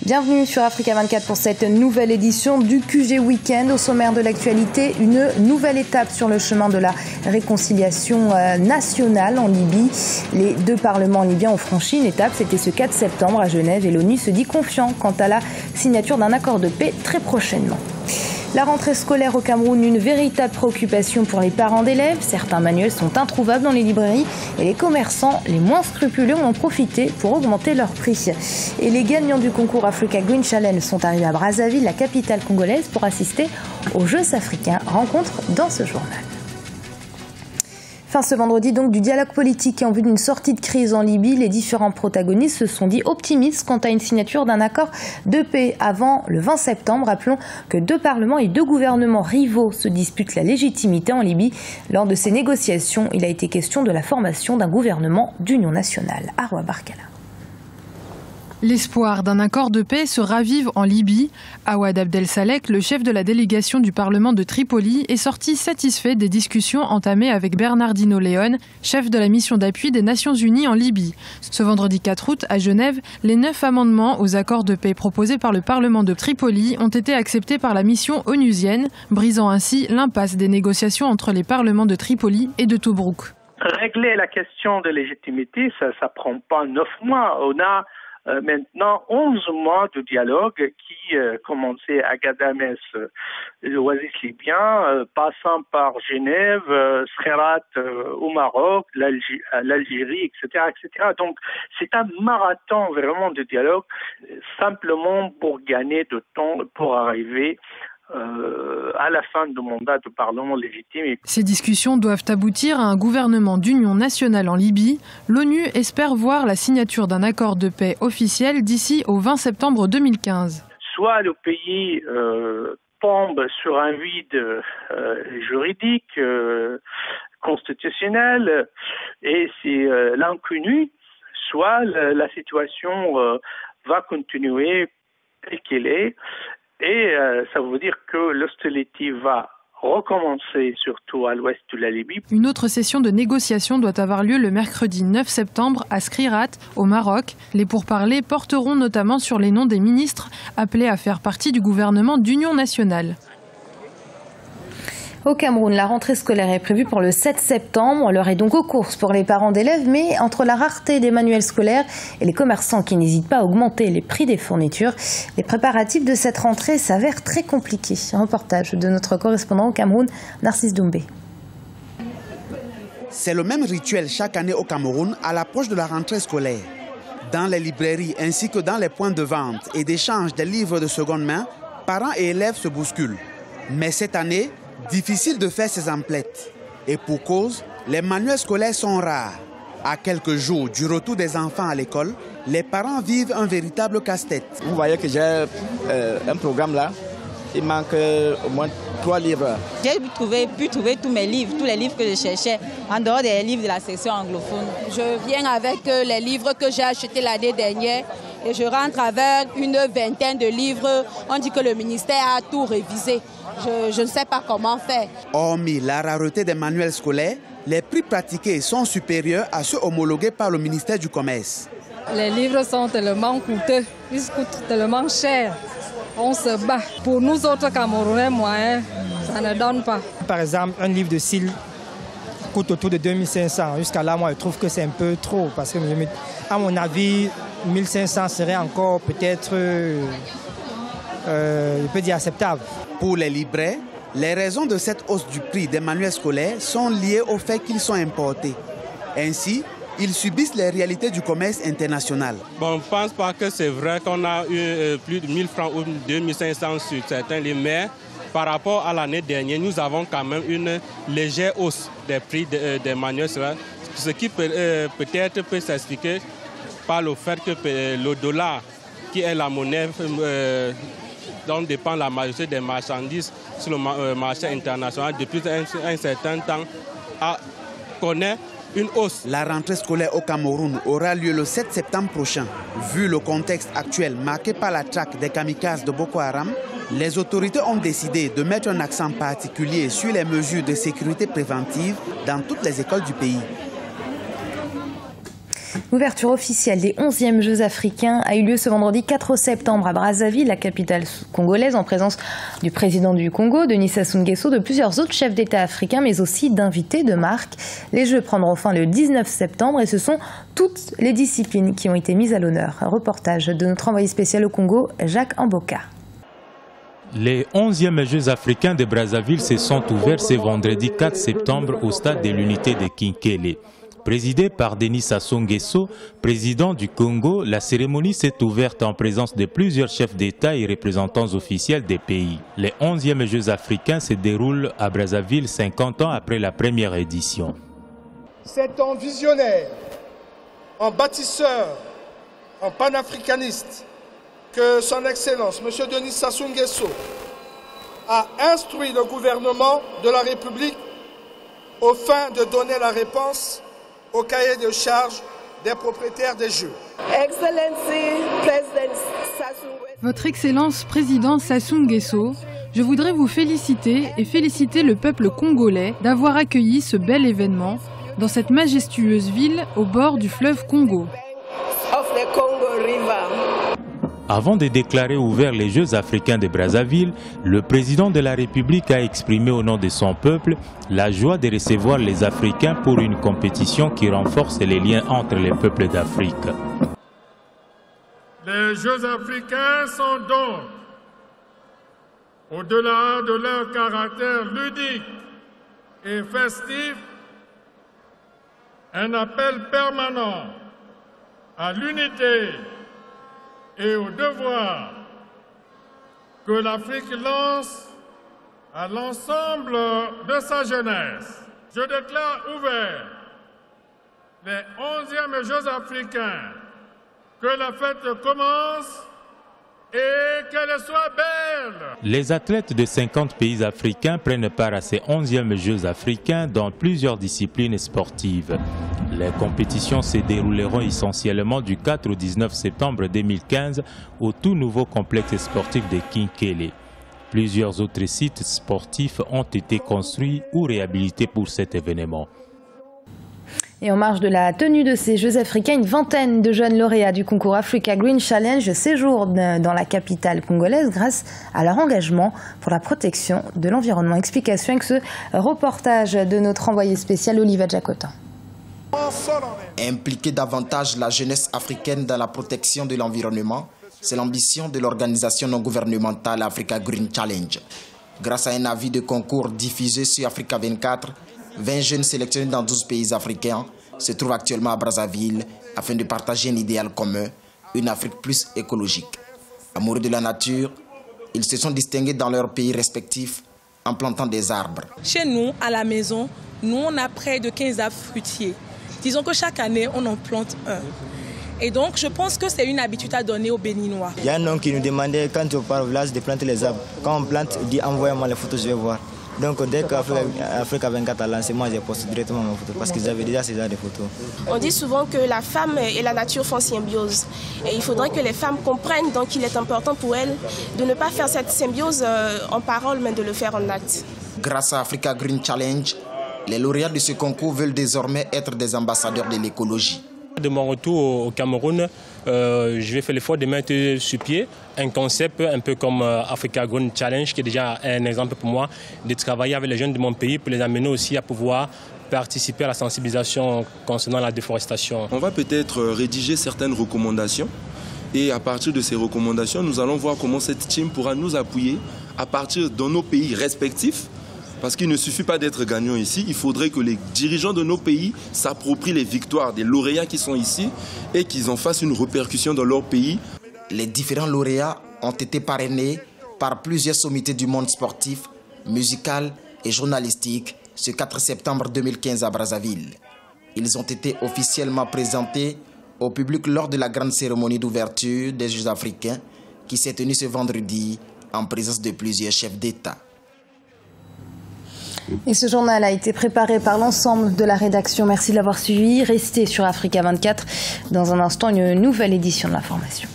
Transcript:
Bienvenue sur Africa 24 pour cette nouvelle édition du QG Week-end. Au sommaire de l'actualité, une nouvelle étape sur le chemin de la réconciliation nationale en Libye. Les deux parlements libyens ont franchi une étape, c'était ce 4 septembre à Genève et l'ONU se dit confiant quant à la signature d'un accord de paix très prochainement. La rentrée scolaire au Cameroun, une véritable préoccupation pour les parents d'élèves. Certains manuels sont introuvables dans les librairies et les commerçants les moins scrupuleux en ont profité pour augmenter leurs prix. Et les gagnants du concours Africa Green Challenge sont arrivés à Brazzaville, la capitale congolaise, pour assister aux Jeux africains. Rencontre dans ce journal. Fin ce vendredi donc du dialogue politique en vue d'une sortie de crise en Libye. Les différents protagonistes se sont dit optimistes quant à une signature d'un accord de paix avant le 20 septembre. Rappelons que deux parlements et deux gouvernements rivaux se disputent la légitimité en Libye. Lors de ces négociations, il a été question de la formation d'un gouvernement d'union nationale. Arwa Barkala. L'espoir d'un accord de paix se ravive en Libye. Awad Abdel Salek, le chef de la délégation du Parlement de Tripoli, est sorti satisfait des discussions entamées avec Bernardino León, chef de la mission d'appui des Nations Unies en Libye. Ce vendredi 4 août, à Genève, les 9 amendements aux accords de paix proposés par le Parlement de Tripoli ont été acceptés par la mission onusienne, brisant ainsi l'impasse des négociations entre les parlements de Tripoli et de Tobrouk. Régler la question de légitimité, ça prend pas 9 mois. On a maintenant 11 mois de dialogue qui commençait à Ghadamès, l'oasis libyen, passant par Genève, Skhirat au Maroc, l'Algérie, etc., etc. Donc c'est un marathon vraiment de dialogue, simplement pour gagner de temps, pour arriver à la fin du mandat du Parlement légitime. Ces discussions doivent aboutir à un gouvernement d'union nationale en Libye. L'ONU espère voir la signature d'un accord de paix officiel d'ici au 20 septembre 2015. Soit le pays tombe sur un vide juridique, constitutionnel, et c'est l'inconnu, soit la situation va continuer telle qu'elle est. Et ça veut dire que l'hostilité va recommencer, surtout à l'ouest de la Libye. Une autre session de négociation doit avoir lieu le mercredi 9 septembre à Skhirat, au Maroc. Les pourparlers porteront notamment sur les noms des ministres appelés à faire partie du gouvernement d'union nationale. Au Cameroun, la rentrée scolaire est prévue pour le 7 septembre. L'heure est donc aux courses pour les parents d'élèves, mais entre la rareté des manuels scolaires et les commerçants qui n'hésitent pas à augmenter les prix des fournitures, les préparatifs de cette rentrée s'avèrent très compliqués. Un reportage de notre correspondant au Cameroun, Narcisse Doumbé. C'est le même rituel chaque année au Cameroun à l'approche de la rentrée scolaire. Dans les librairies ainsi que dans les points de vente et d'échange des livres de seconde main, parents et élèves se bousculent. Mais cette année, difficile de faire ses emplettes. Et pour cause, les manuels scolaires sont rares. À quelques jours du retour des enfants à l'école, les parents vivent un véritable casse-tête. Vous voyez que j'ai un programme là. Il manque au moins 3 livres. J'ai pu trouver tous mes livres, tous les livres que je cherchais, en dehors des livres de la section anglophone. Je viens avec les livres que j'ai achetés l'année dernière et je rentre avec une vingtaine de livres. On dit que le ministère a tout révisé. Je ne sais pas comment faire. Hormis la rareté des manuels scolaires, les prix pratiqués sont supérieurs à ceux homologués par le ministère du Commerce. Les livres sont tellement coûteux, ils coûtent tellement cher. On se bat. Pour nous autres Camerounais moyens, ça ne donne pas. Par exemple, un livre de style coûte autour de 2500. Jusqu'à là, moi, je trouve que c'est un peu trop. Parce que, à mon avis, 1500 serait encore peut-être, je peux dire, acceptable. Pour les libraires, les raisons de cette hausse du prix des manuels scolaires sont liées au fait qu'ils sont importés. Ainsi, ils subissent les réalités du commerce international. Bon, on ne pense pas que c'est vrai qu'on a eu plus de 1000 francs ou 2500 sur certains livres, mais par rapport à l'année dernière, nous avons quand même une légère hausse des prix des manuels scolaires, ce qui peut-être peut s'expliquer par le fait que le dollar, qui est la monnaie dont dépend la majorité des marchandises sur le marché international depuis un certain temps, connaît une hausse. La rentrée scolaire au Cameroun aura lieu le 7 septembre prochain. Vu le contexte actuel marqué par la traque des kamikazes de Boko Haram, les autorités ont décidé de mettre un accent particulier sur les mesures de sécurité préventive dans toutes les écoles du pays. L'ouverture officielle des 11e Jeux africains a eu lieu ce vendredi 4 septembre à Brazzaville, la capitale congolaise, en présence du président du Congo, Denis Sassou Nguesso, de plusieurs autres chefs d'État africains, mais aussi d'invités de marque. Les Jeux prendront fin le 19 septembre et ce sont toutes les disciplines qui ont été mises à l'honneur. Un reportage de notre envoyé spécial au Congo, Jacques Amboka. Les 11e Jeux africains de Brazzaville se sont ouverts ce vendredi 4 septembre au stade de l'unité de Kinkele. Présidée par Denis Sassou Nguesso, président du Congo, la cérémonie s'est ouverte en présence de plusieurs chefs d'État et représentants officiels des pays. Les 11e Jeux africains se déroulent à Brazzaville 50 ans après la première édition. C'est en visionnaire, en bâtisseur, en panafricaniste que son Excellence, M. Denis Sassou Nguesso, a instruit le gouvernement de la République au fin de donner la réponse au cahier de charges des propriétaires des Jeux. Votre Excellence, Président Sassou Nguesso, je voudrais vous féliciter et féliciter le peuple congolais d'avoir accueilli ce bel événement dans cette majestueuse ville au bord du fleuve Congo. Avant de déclarer ouverts les Jeux africains de Brazzaville, le président de la République a exprimé au nom de son peuple la joie de recevoir les Africains pour une compétition qui renforce les liens entre les peuples d'Afrique. Les Jeux africains sont donc, au-delà de leur caractère ludique et festif, un appel permanent à l'unité et au devoir que l'Afrique lance à l'ensemble de sa jeunesse. Je déclare ouverts les 11e Jeux africains. Que la fête commence et qu'elle soit belle. Les athlètes de 50 pays africains prennent part à ces 11e Jeux africains dans plusieurs disciplines sportives. Les compétitions se dérouleront essentiellement du 4 au 19 septembre 2015 au tout nouveau complexe sportif de Kinkele. Plusieurs autres sites sportifs ont été construits ou réhabilités pour cet événement. Et en marge de la tenue de ces Jeux africains, une vingtaine de jeunes lauréats du concours Africa Green Challenge séjournent dans la capitale congolaise grâce à leur engagement pour la protection de l'environnement. Explication avec ce reportage de notre envoyé spécial Oliva Jacotin. Impliquer davantage la jeunesse africaine dans la protection de l'environnement, c'est l'ambition de l'organisation non gouvernementale Africa Green Challenge. Grâce à un avis de concours diffusé sur Africa 24, 20 jeunes sélectionnés dans 12 pays africains se trouvent actuellement à Brazzaville afin de partager un idéal commun, une Afrique plus écologique. Amoureux de la nature, ils se sont distingués dans leurs pays respectifs en plantant des arbres. Chez nous, à la maison, nous on a près de 15 arbres fruitiers. Disons que chaque année, on en plante un. Et donc, je pense que c'est une habitude à donner aux Béninois. Il y a un homme qui nous demandait, quand on part au village, de planter les arbres. Quand on plante, il dit envoyez-moi les photos, je vais voir. Donc dès qu'Africa 24 a lancé, moi j'ai posté directement ma photo parce qu'ils avaient déjà ces genres de photos. On dit souvent que la femme et la nature font symbiose. Et il faudrait que les femmes comprennent donc qu'il est important pour elles de ne pas faire cette symbiose en parole, mais de le faire en acte. Grâce à Africa Green Challenge, les lauréats de ce concours veulent désormais être des ambassadeurs de l'écologie. De mon retour au Cameroun, je vais faire l'effort de mettre sur pied un concept un peu comme Africa Green Challenge, qui est déjà un exemple pour moi de travailler avec les jeunes de mon pays pour les amener aussi à pouvoir participer à la sensibilisation concernant la déforestation. On va peut-être rédiger certaines recommandations et à partir de ces recommandations, nous allons voir comment cette team pourra nous appuyer à partir de nos pays respectifs. Parce qu'il ne suffit pas d'être gagnant ici, il faudrait que les dirigeants de nos pays s'approprient les victoires des lauréats qui sont ici et qu'ils en fassent une répercussion dans leur pays. Les différents lauréats ont été parrainés par plusieurs sommités du monde sportif, musical et journalistique ce 4 septembre 2015 à Brazzaville. Ils ont été officiellement présentés au public lors de la grande cérémonie d'ouverture des Jeux africains qui s'est tenue ce vendredi en présence de plusieurs chefs d'État. Et ce journal a été préparé par l'ensemble de la rédaction. Merci de l'avoir suivi. Restez sur Africa 24. Dans un instant, une nouvelle édition de l'information.